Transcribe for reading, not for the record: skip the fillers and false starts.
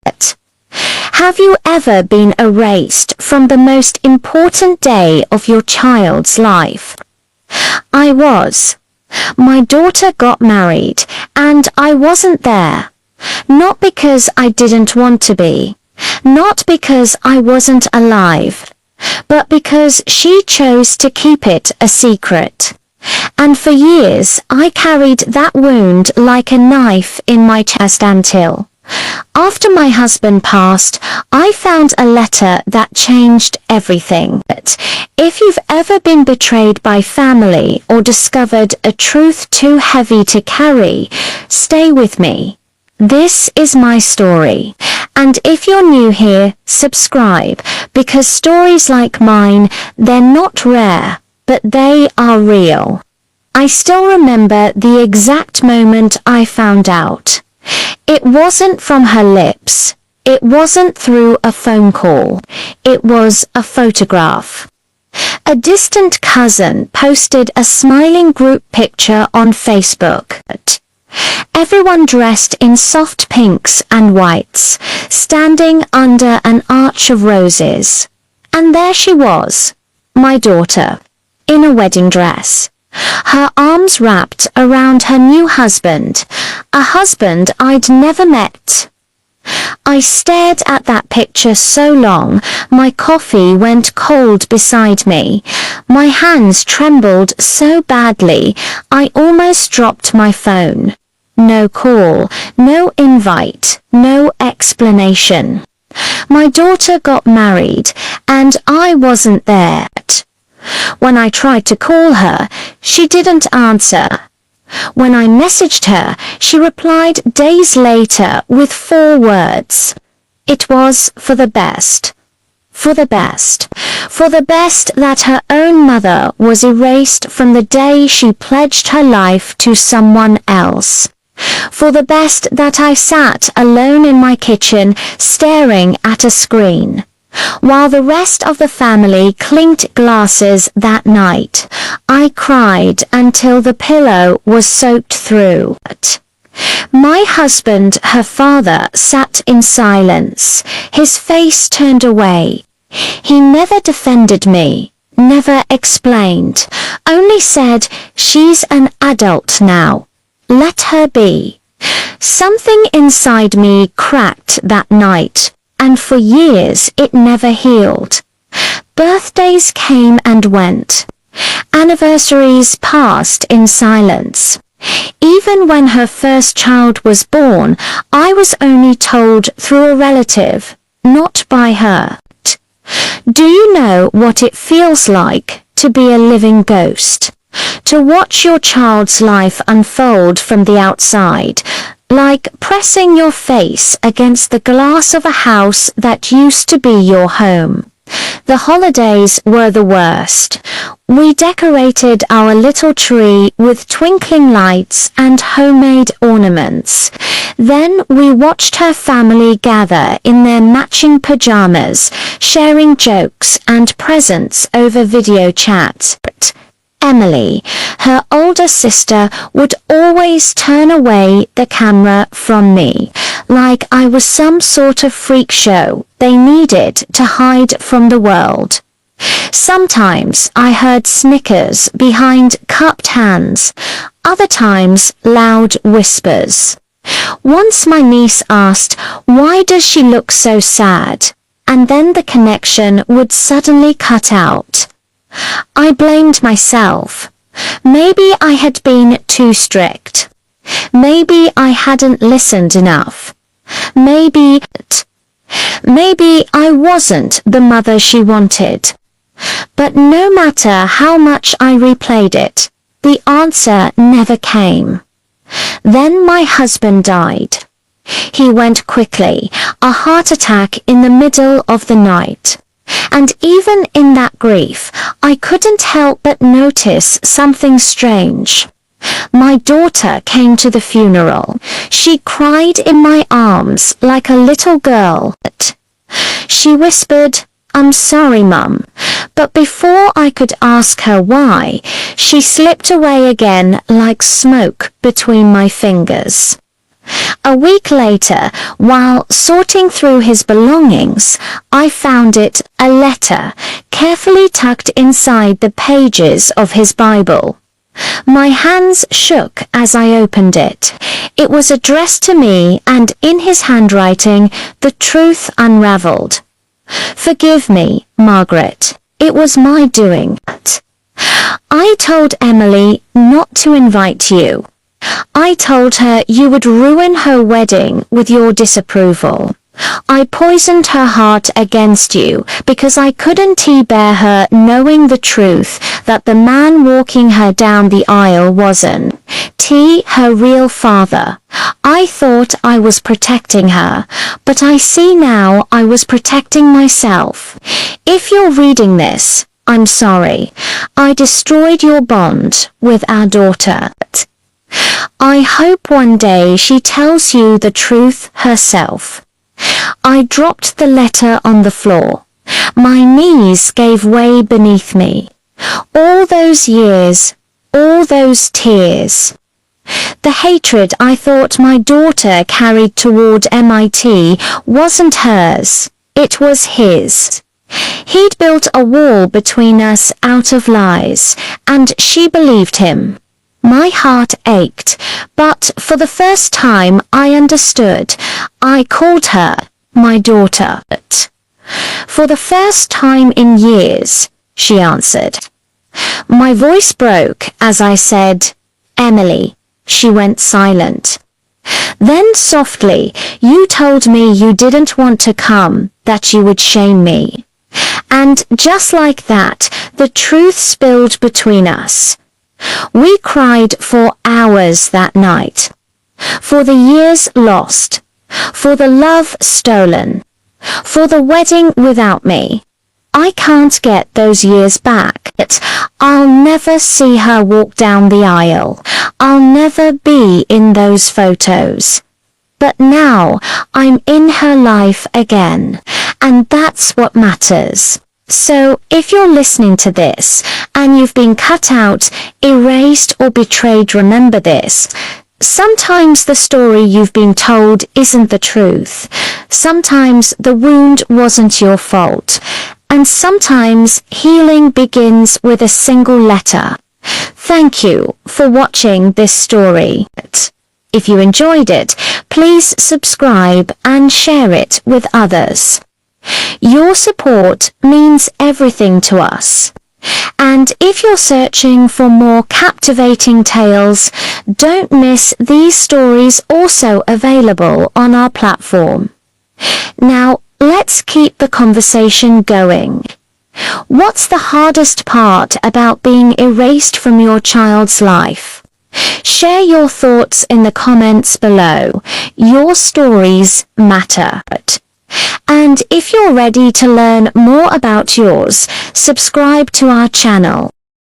Have you ever been erased from the most important day of your child's life? I was. My daughter got married, and I wasn't there. Not because I didn't want to be, not because I wasn't alive, but because she chose to keep it a secret. And for years I carried that wound like a knife in my chest until, after my husband passed, I found a letter that changed everything. But if you've ever been betrayed by family or discovered a truth too heavy to carry, stay with me. This is my story. And if you're new here, subscribe, because stories like mine, they're not rare, but they are real. I still remember the exact moment I found out. It wasn't from her lips. It wasn't through a phone call. It was a photograph. A distant cousin posted a smiling group picture on Facebook. Everyone dressed in soft pinks and whites, standing under an arch of roses. And there she was, my daughter, in a wedding dress. Her arms wrapped around her new husband, a husband I'd never met. I stared at that picture so long, my coffee went cold beside me. My hands trembled so badly, I almost dropped my phone. No call, no invite, no explanation. My daughter got married, and I wasn't there. When I tried to call her, she didn't answer. When I messaged her, she replied days later with 4 words. It was for the best. For the best. For the best that her own mother was erased from the day she pledged her life to someone else. For the best that I sat alone in my kitchen staring at a screen, while the rest of the family clinked glasses that night. I cried until the pillow was soaked through. My husband, her father, sat in silence, his face turned away. He never defended me, never explained, only said, "She's an adult now. Let her be." Something inside me cracked that night, and for years it never healed. Birthdays came and went. Anniversaries passed in silence. Even when her first child was born, I was only told through a relative, not by her. Do you know what it feels like to be a living ghost? To watch your child's life unfold from the outside, like pressing your face against the glass of a house that used to be your home. The holidays were the worst. We decorated our little tree with twinkling lights and homemade ornaments. Then we watched her family gather in their matching pajamas, sharing jokes and presents over video chat. Emily, her older sister, would always turn away the camera from me, like I was some sort of freak show they needed to hide from the world. Sometimes I heard snickers behind cupped hands, other times loud whispers. Once my niece asked, "Why does she look so sad?" And then the connection would suddenly cut out. I blamed myself. Maybe I had been too strict. Maybe I hadn't listened enough. Maybe I wasn't the mother she wanted. But no matter how much I replayed it, the answer never came. Then my husband died. He went quickly, a heart attack in the middle of the night. And even in that grief, I couldn't help but notice something strange. My daughter came to the funeral. She cried in my arms like a little girl. She whispered, "I'm sorry, Mum." But before I could ask her why, she slipped away again like smoke between my fingers. A week later, while sorting through his belongings, I found it, a letter, carefully tucked inside the pages of his Bible. My hands shook as I opened it. It was addressed to me, and in his handwriting, the truth unraveled. "Forgive me, Margaret. It was my doing. I told Emily not to invite you. I told her you would ruin her wedding with your disapproval. I poisoned her heart against you because I couldn't bear her knowing the truth that the man walking her down the aisle wasn't her real father. I thought I was protecting her, but I see now I was protecting myself. If you're reading this, I'm sorry. I destroyed your bond with our daughter. I hope one day she tells you the truth herself." I dropped the letter on the floor. My knees gave way beneath me. All those years, all those tears. The hatred I thought my daughter carried toward MIT wasn't hers, it was his. He'd built a wall between us out of lies, and she believed him. My heart ached, but for the first time I understood. I called her my daughter. "For the first time in years," she answered. My voice broke as I said, "Emily." She went silent. Then softly, "You told me you didn't want to come, that you would shame me." And just like that, the truth spilled between us. We cried for hours that night. For the years lost. For the love stolen. For the wedding without me. I can't get those years back. I'll never see her walk down the aisle. I'll never be in those photos. But now I'm in her life again, and that's what matters. So if you're listening to this and you've been cut out, erased or betrayed, remember this. Sometimes the story you've been told isn't the truth. Sometimes the wound wasn't your fault. And sometimes healing begins with a single letter. Thank you for watching this story. If you enjoyed it, please subscribe and share it with others. Your support means everything to us. And if you're searching for more captivating tales, don't miss these stories also available on our platform. Now, let's keep the conversation going. What's the hardest part about being erased from your child's life? Share your thoughts in the comments below. Your stories matter. And if you're ready to learn more about yours, subscribe to our channel.